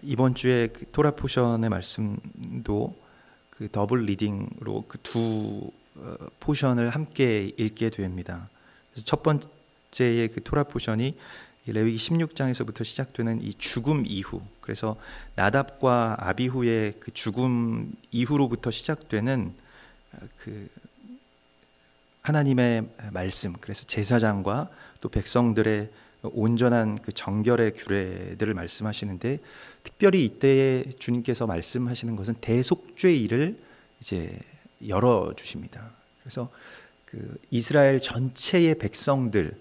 이번 주에 그 토라 포션의 말씀도 그 더블 리딩으로 그 두 포션을 함께 읽게 됩니다. 그래서 첫 번째의 그 토라 포션이 레위기 16장에서부터 시작되는 이 죽음 이후, 그래서 나답과 아비후의 그 죽음 이후로부터 시작되는 그 하나님의 말씀, 그래서 제사장과 또 백성들의 온전한 그 정결의 규례들을 말씀하시는데, 특별히 이때 주님께서 말씀하시는 것은 대속죄일을 이제 열어 주십니다. 그래서 그 이스라엘 전체의 백성들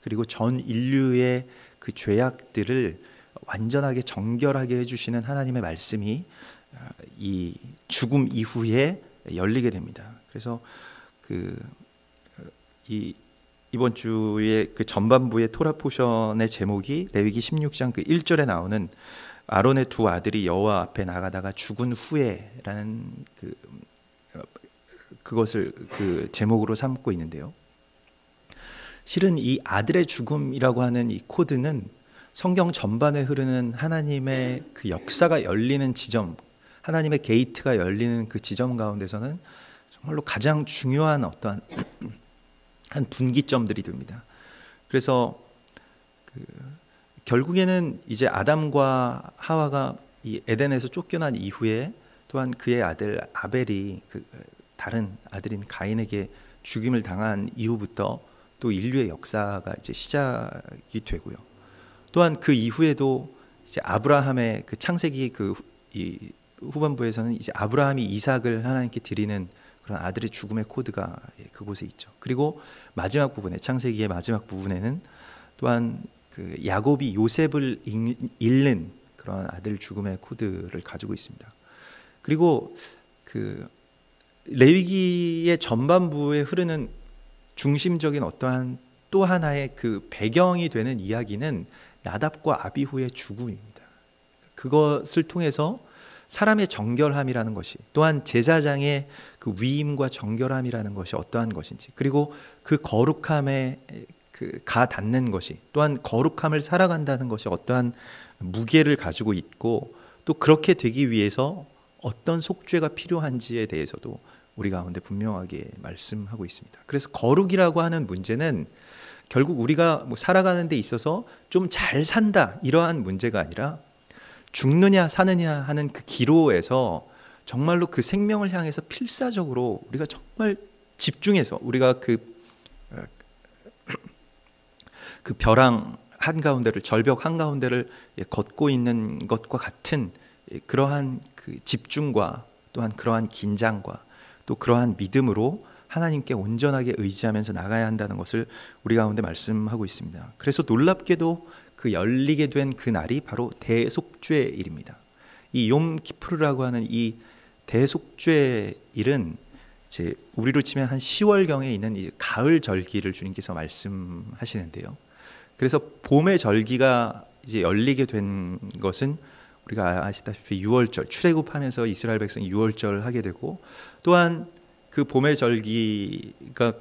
그리고 전 인류의 그 죄악들을 완전하게 정결하게 해주시는 하나님의 말씀이 이 죽음 이후에 열리게 됩니다. 그래서 이번 주에 그 전반부의 토라 포션의 제목이 레위기 16장 그 1절에 나오는 아론의 두 아들이 여호와 앞에 나가다가 죽은 후에라는 그것을 그 제목으로 삼고 있는데요. 실은 이 아들의 죽음이라고 하는 이 코드는 성경 전반에 흐르는 하나님의 그 역사가 열리는 지점, 하나님의 게이트가 열리는 그 지점 가운데서는 정말로 가장 중요한 어떠한 한 분기점들이 됩니다. 그래서 결국에는 이제 아담과 하와가 이 에덴에서 쫓겨난 이후에 또한 그의 아들 아벨이 그 다른 아들인 가인에게 죽임을 당한 이후부터 또 인류의 역사가 이제 시작이 되고요. 또한 그 이후에도 이제 아브라함의 그 창세기 이 후반부에서는 이제 아브라함이 이삭을 하나님께 드리는 그런 아들의 죽음의 코드가 그곳에 있죠. 그리고 마지막 부분에, 창세기의 마지막 부분에는 또한 그 야곱이 요셉을 잃는 그런 아들 죽음의 코드를 가지고 있습니다. 그리고 그 레위기의 전반부에 흐르는 중심적인 어떠한 또 하나의 그 배경이 되는 이야기는 나답과 아비후의 죽음입니다. 그것을 통해서 사람의 정결함이라는 것이, 또한 제사장의 그 위임과 정결함이라는 것이 어떠한 것인지, 그리고 그 거룩함에 가 닿는 것이, 또한 거룩함을 살아간다는 것이 어떠한 무게를 가지고 있고, 또 그렇게 되기 위해서 어떤 속죄가 필요한지에 대해서도 우리 가운데 분명하게 말씀하고 있습니다. 그래서 거룩이라고 하는 문제는 결국 우리가 뭐 살아가는 데 있어서 좀 잘 산다 이러한 문제가 아니라 죽느냐 사느냐 하는 그 기로에서 정말로 그 생명을 향해서 필사적으로 우리가 정말 집중해서 우리가 그 벼랑 한가운데를, 절벽 한가운데를 걷고 있는 것과 같은 그러한 그 집중과 또한 그러한 긴장과 또 그러한 믿음으로 하나님께 온전하게 의지하면서 나가야 한다는 것을 우리 가운데 말씀하고 있습니다. 그래서 놀랍게도 그 열리게 된 그 날이 바로 대속죄일입니다. 이 욤 키푸르라고 하는 이 대속죄일은 이제 우리로 치면 한 10월경에 있는 이제 가을 절기를 주님께서 말씀하시는데요. 그래서 봄의 절기가 이제 열리게 된 것은 우리가 아시다시피 유월절, 출애굽하면서 이스라엘 백성이 유월절을 하게 되고, 또한 그 봄의 절기가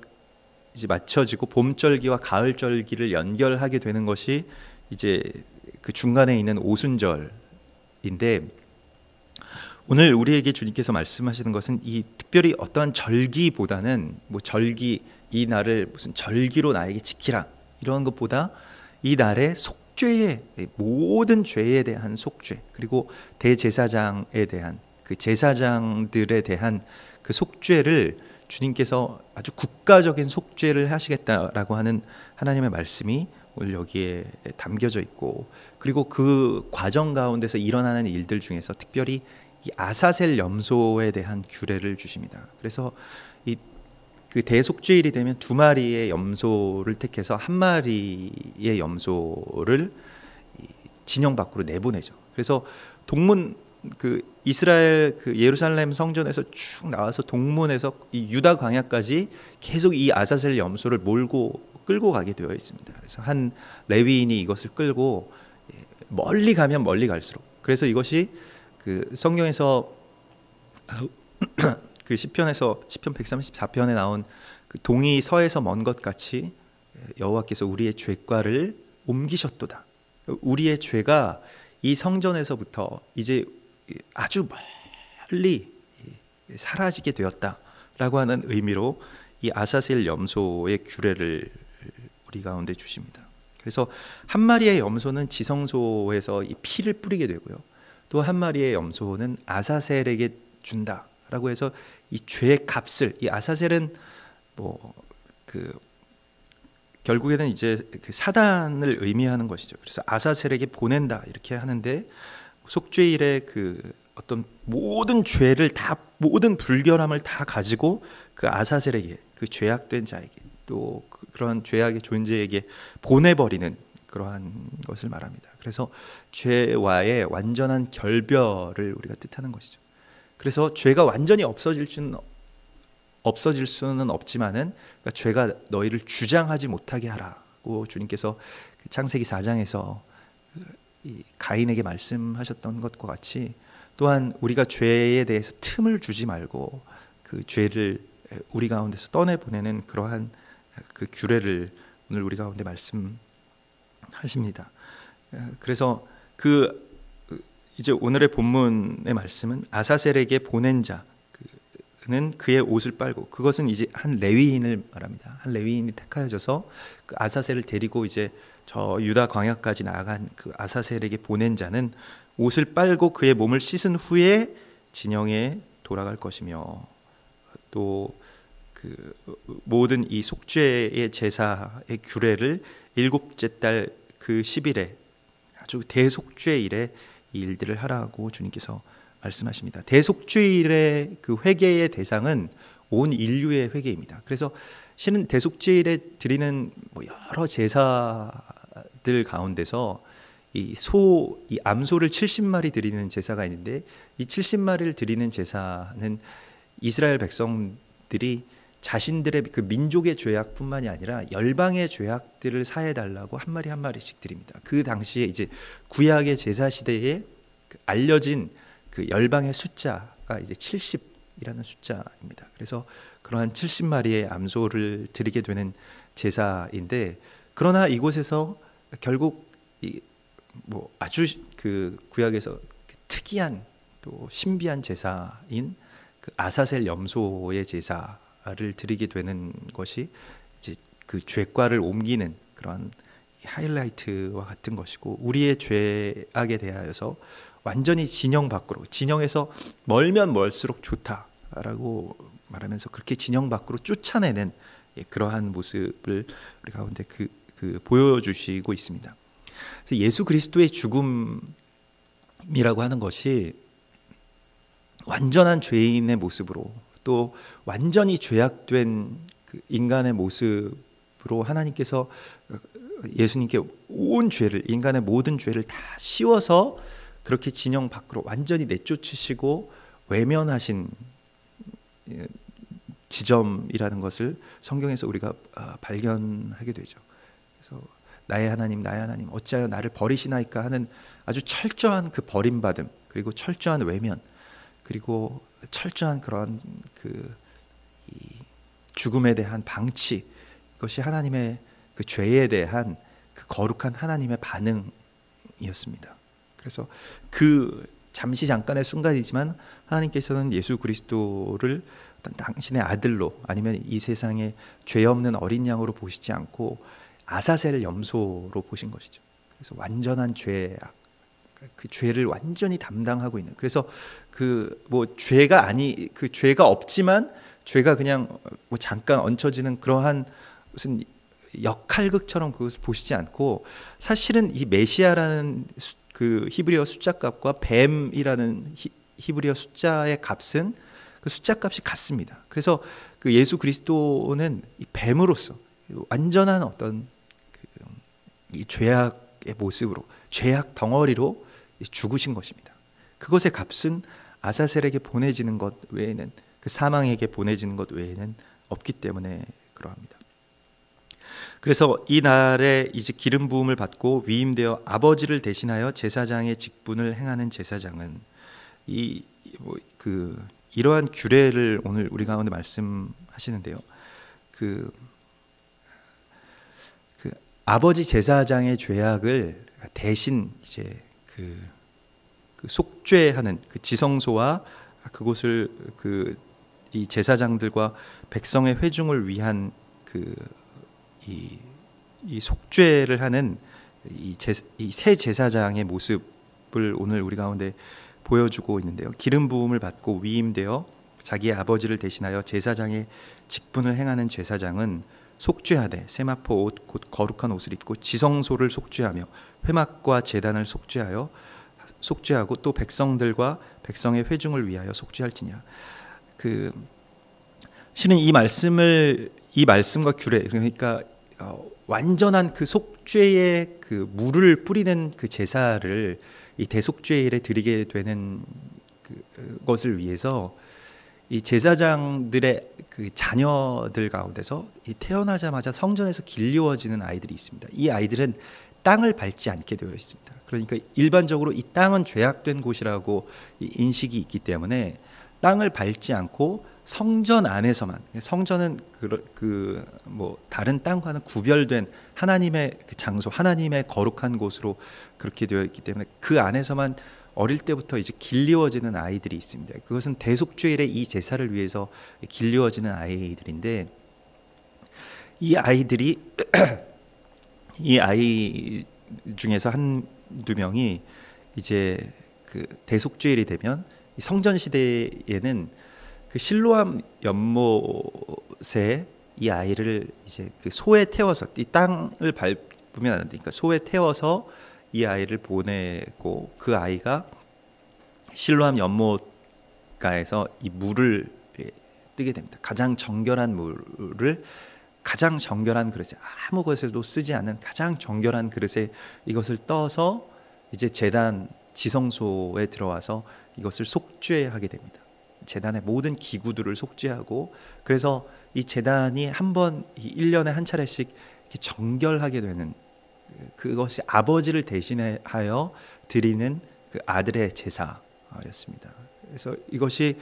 이제 맞춰지고 봄절기와 가을절기를 연결하게 되는 것이 이제 그 중간에 있는 오순절인데, 오늘 우리에게 주님께서 말씀하시는 것은 이 특별히 어떠한 절기보다는 뭐 절기, 이 날을 무슨 절기로 나에게 지키라 이런 것보다 이 날의 속죄의 모든 죄에 대한 속죄, 그리고 대제사장에 대한 그 제사장들에 대한 그 속죄를 주님께서 아주 국가적인 속죄를 하시겠다라고 하는 하나님의 말씀이 오늘 여기에 담겨져 있고, 그리고 그 과정 가운데서 일어나는 일들 중에서 특별히 이 아사셀 염소에 대한 규례를 주십니다. 그래서 그 대속죄일이 되면 2마리의 염소를 택해서 1마리의 염소를 진영 밖으로 내보내죠. 그래서 동문 그 이스라엘 그 예루살렘 성전에서 쭉 나와서 동문에서 이 유다 광야까지 계속 이 아사셀 염소를 끌고 가게 되어 있습니다. 그래서 한 레위인이 이것을 끌고 멀리 가면 멀리 갈수록, 그래서 이것이 그 성경에서 그 시편 134편에 나온 그 동이 서에서 먼 것 같이 여호와께서 우리의 죄과를 옮기셨도다. 우리의 죄가 이 성전에서부터 이제 아주 멀리 사라지게 되었다라고 하는 의미로 이 아사셀 염소의 규례를 우리 가운데 주십니다. 그래서 한 마리의 염소는 지성소에서 이 피를 뿌리게 되고요, 또 한 마리의 염소는 아사셀에게 준다라고 해서 이 죄의 값을, 이 아사셀은 결국에는 이제 그 사단을 의미하는 것이죠. 그래서 아사셀에게 보낸다 이렇게 하는데, 속죄일에 그 어떤 모든 죄를 다, 모든 불결함을 다 가지고 그 아사셀에게, 그 죄악된 자에게, 또 그런 죄악의 존재에게 보내버리는 그러한 것을 말합니다. 그래서 죄와의 완전한 결별을 우리가 뜻하는 것이죠. 그래서 죄가 완전히 없어질 수는 없지만은, 그러니까 죄가 너희를 주장하지 못하게 하라고 주님께서 창세기 4장에서 이 가인에게 말씀하셨던 것과 같이, 또한 우리가 죄에 대해서 틈을 주지 말고 그 죄를 우리 가운데서 떠내보내는 그러한 그 규례를 오늘 우리 가운데 말씀하십니다. 그래서 이제 오늘의 본문의 말씀은 아사셀에게 보낸 자는 그의 옷을 빨고, 그것은 이제 한 레위인을 말합니다. 한 레위인이 택하여져서 그 아사셀을 데리고 이제 저 유다 광야까지 나아간 그 아사셀에게 보낸 자는 옷을 빨고 그의 몸을 씻은 후에 진영에 돌아갈 것이며, 또 그 모든 이 속죄의 제사의 규례를 일곱째 달 그 10일에 아주 대속죄일에 이 일들을 하라고 주님께서 말씀하십니다. 대속죄일의 그 회개의 대상은 온 인류의 회개입니다. 그래서 실은 대속죄일에 드리는 여러 제사들 가운데서 이 암소를 70마리 드리는 제사가 있는데, 이 70마리를 드리는 제사는 이스라엘 백성들이 자신들의 그 민족의 죄악뿐만이 아니라 열방의 죄악들을 사해 달라고 한 마리 한 마리씩 드립니다. 그 당시에 이제 구약의 제사 시대에 알려진 그 열방의 숫자가 이제 70이라는 숫자입니다. 그래서 그러한 70마리의 암소를 드리게 되는 제사인데, 그러나 이곳에서 결국 아주 그 구약에서 특이한 또 신비한 제사인 그 아사셀 염소의 제사를 드리게 되는 것이 이제 그 죄과를 옮기는 그런 하이라이트와 같은 것이고, 우리의 죄악에 대하여서 완전히 진영 밖으로, 진영에서 멀면 멀수록 좋다라고 말하면서 그렇게 진영 밖으로 쫓아내는 그러한 모습을 우리 가운데 보여주시고 있습니다. 그래서 예수 그리스도의 죽음이라고 하는 것이 완전한 죄인의 모습으로, 또 완전히 죄악된 그 인간의 모습으로 하나님께서 예수님께 온 죄를, 인간의 모든 죄를 다 씌워서 그렇게 진영 밖으로 완전히 내쫓으시고 외면하신 지점이라는 것을 성경에서 우리가 발견하게 되죠. 그래서 나의 하나님, 나의 하나님, 어찌하여 나를 버리시나이까 하는 아주 철저한 그 버림받음, 그리고 철저한 외면, 그리고 철저한 그런 이 죽음에 대한 방치, 이것이 하나님의 그 죄에 대한 그 거룩한 하나님의 반응이었습니다. 그래서 그 잠깐의 순간이지만 하나님께서는 예수 그리스도를 어떤 당신의 아들로, 아니면 이 세상에 죄 없는 어린 양으로 보시지 않고 아사셀 염소로 보신 것이죠. 그래서 완전한 죄악, 그 죄를 완전히 담당하고 있는, 그래서 죄가 없지만 죄가 그냥 잠깐 얹혀지는 그러한 무슨 역할극처럼 그것을 보시지 않고, 사실은 이 메시아라는 그 히브리어 숫자값과 뱀이라는 히브리어 숫자의 값은 그 숫자값이 같습니다. 그래서 그 예수 그리스도는 이 뱀으로서 완전한 어떤 이 죄악의 모습으로, 죄악 덩어리로 죽으신 것입니다. 그것의 값은 아사셀에게 보내지는 것 외에는, 그 사망에게 보내지는 것 외에는 없기 때문에 그러합니다. 그래서 이 날에 이제 기름 부음을 받고 위임되어 아버지를 대신하여 제사장의 직분을 행하는 제사장은 이러한 규례를 오늘 우리 가운데 말씀하시는데요. 그 아버지 제사장의 죄악을 대신 이제 그 속죄하는 그 지성소와 그곳을 이 제사장들과 백성의 회중을 위한 이 속죄를 하는 이 새 제사장의 모습을 오늘 우리 가운데 보여주고 있는데요. 기름 부음을 받고 위임되어 자기의 아버지를 대신하여 제사장의 직분을 행하는 제사장은 속죄하되 세마포 옷 곧 거룩한 옷을 입고 지성소를 속죄하며 회막과 제단을 속죄하고 또 백성들과 백성의 회중을 위하여 속죄할지니라. 실은 이 말씀과 규례, 그러니까 완전한 그 속죄의 그 물을 뿌리는 그 제사를 이 대속죄일에 드리게 되는 것을 위해서 이 제사장들의 그 자녀들 가운데서 이 태어나자마자 성전에서 길리워지는 아이들이 있습니다. 이 아이들은 땅을 밟지 않게 되어 있습니다. 그러니까 일반적으로 이 땅은 죄악된 곳이라고 인식이 있기 때문에 땅을 밟지 않고 성전 안에서만, 성전은 다른 땅과는 구별된 하나님의 그 장소, 하나님의 거룩한 곳으로 그렇게 되어 있기 때문에 그 안에서만 어릴 때부터 이제 길리워지는 아이들이 있습니다. 그것은 대속죄일의 이 제사를 위해서 길리워지는 아이들인데, 이 아이들이 이 아이 중에서 한두 명이 이제 그 대속죄일이 되면 성전 시대에는 그 실로암 연못에 이 아이를 이제 그 소에 태워서, 이 땅을 밟으면 안 되니까 소에 태워서 이 아이를 보내고, 그 아이가 실로암 연못가에서 이 물을 뜨게 됩니다. 가장 정결한 물을 가장 정결한 그릇에, 아무 것에도 쓰지 않는 가장 정결한 그릇에 이것을 떠서 이제 제단 지성소에 들어와서 이것을 속죄하게 됩니다. 제단의 모든 기구들을 속죄하고, 그래서 이 제단이 한 번 1년에 한 차례씩 정결하게 되는, 그것이 아버지를 대신하여 드리는 그 아들의 제사였습니다. 그래서 이것이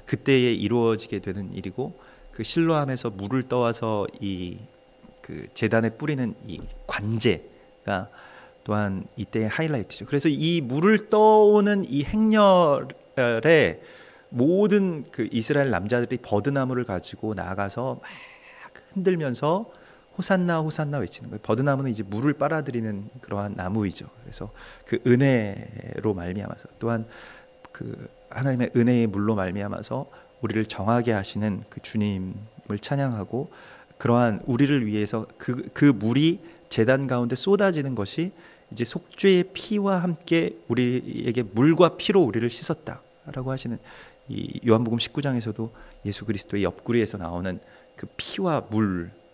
그때에 이루어지게 되는 일이고, 그 실로암에서 물을 떠와서 그 제단에 뿌리는 이 관제가 또한 이때의 하이라이트죠. 그래서 이 물을 떠오는 이 행렬에 모든 그 이스라엘 남자들이 버드나무를 가지고 나가서 막 흔들면서 호산나 호산나 외치는 거예요. 버드나무는 이제 물을 빨아들이는 그러한 나무이죠. 그래서 그 은혜로 말미암아서, 또한 그 하나님의 은혜의 물로 말미암아서 우리를 정하게 하시는 그 주님을 찬양하고, 그러한 우리를 위해서 그 물이 제단 가운데 쏟아지는 것이 이제 속죄의 피와 함께 우리에게 물과 피로 우리를 씻었다라고 하시는, 이 요한복음 19장에서도 예수 그리스도의 옆구리에서 나오는 그 피와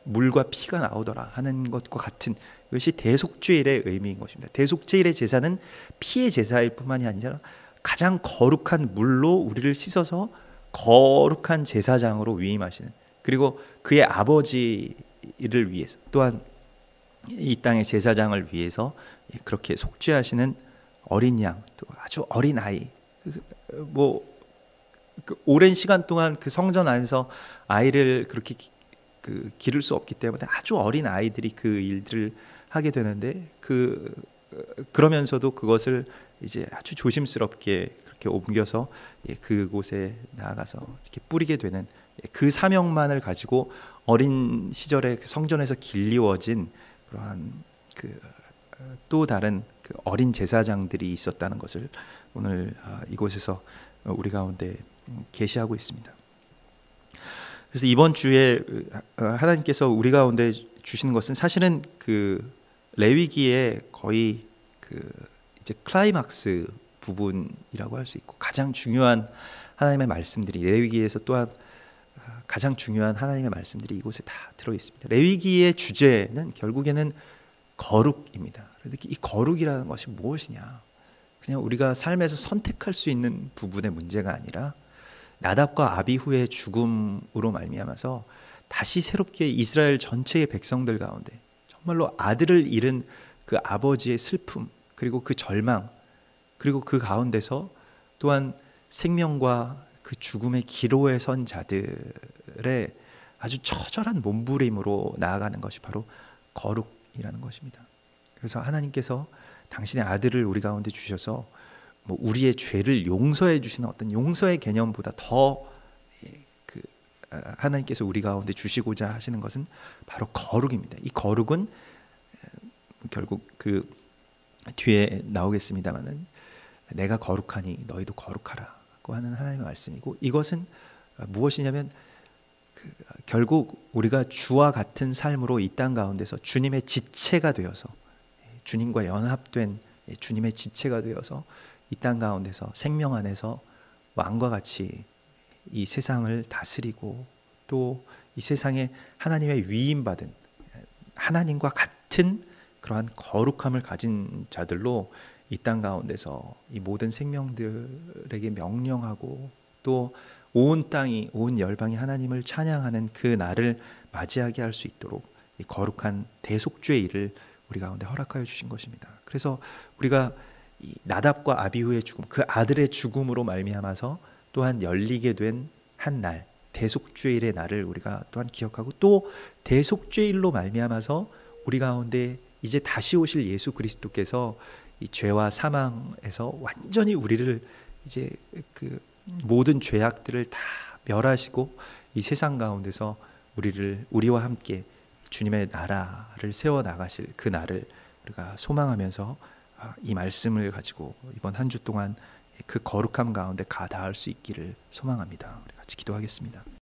물과 피가 나오더라 하는 것과 같은, 이것이 대속죄일의 의미인 것입니다. 대속죄일의 제사는 피의 제사일 뿐만이 아니라 가장 거룩한 물로 우리를 씻어서 거룩한 제사장으로 위임하시는, 그리고 그의 아버지를 위해서, 또한 이 땅의 제사장을 위해서 그렇게 속죄하시는 어린 양, 또 아주 어린 아이, 그 오랜 시간 동안 그 성전 안에서 아이를 그렇게 기를 수 없기 때문에 아주 어린 아이들이 그 일들을 하게 되는데, 그러면서도 그것을 이제 아주 조심스럽게 그렇게 옮겨서 그곳에 나아가서 이렇게 뿌리게 되는, 그 사명만을 가지고 어린 시절에 성전에서 길리워진 그러한 또 다른 그 어린 제사장들이 있었다는 것을 오늘 이곳에서 우리 가운데 계시하고 있습니다. 그래서 이번 주에 하나님께서 우리 가운데 주시는 것은 사실은 그 레위기의 거의 이제 클라이막스 부분이라고 할 수 있고, 가장 중요한 하나님의 말씀들이, 레위기에서 또한 가장 중요한 하나님의 말씀들이 이곳에 다 들어 있습니다. 레위기의 주제는 결국에는 거룩입니다. 이 거룩이라는 것이 무엇이냐? 그냥 우리가 삶에서 선택할 수 있는 부분의 문제가 아니라, 나답과 아비후의 죽음으로 말미암아서 다시 새롭게 이스라엘 전체의 백성들 가운데 정말로 아들을 잃은 그 아버지의 슬픔, 그리고 그 절망, 그리고 그 가운데서 또한 생명과 그 죽음의 기로에 선 자들의 아주 처절한 몸부림으로 나아가는 것이 바로 거룩이라는 것입니다. 그래서 하나님께서 당신의 아들을 우리 가운데 주셔서 뭐 우리의 죄를 용서해 주시는 어떤 용서의 개념보다 더 하나님께서 우리 가운데 주시고자 하시는 것은 바로 거룩입니다. 이 거룩은 결국 그 뒤에 나오겠습니다마는 내가 거룩하니 너희도 거룩하라고 하는 하나님의 말씀이고, 이것은 무엇이냐면 결국 우리가 주와 같은 삶으로 이 땅 가운데서 주님의 지체가 되어서, 주님과 연합된 주님의 지체가 되어서 이 땅 가운데서 생명 안에서 왕과 같이 이 세상을 다스리고, 또 이 세상에 하나님의 위임받은 하나님과 같은 그러한 거룩함을 가진 자들로 이 땅 가운데서 이 모든 생명들에게 명령하고, 또 온 땅이, 온 열방이 하나님을 찬양하는 그 날을 맞이하게 할 수 있도록 이 거룩한 대속죄의 일을 우리 가운데 허락하여 주신 것입니다. 그래서 우리가 이 나답과 아비후의 죽음, 그 아들의 죽음으로 말미암아서 또한 열리게 된 한 날, 대속죄일의 날을 우리가 또한 기억하고, 또 대속죄일로 말미암아서 우리 가운데 이제 다시 오실 예수 그리스도께서 이 죄와 사망에서 완전히 우리를 이제 그 모든 죄악들을 다 멸하시고 이 세상 가운데서 우리와 함께 주님의 나라를 세워 나가실 그 날을 우리가 소망하면서 이 말씀을 가지고 이번 한 주 동안 그 거룩함 가운데 닿을 수 있기를 소망합니다. 우리 같이 기도하겠습니다.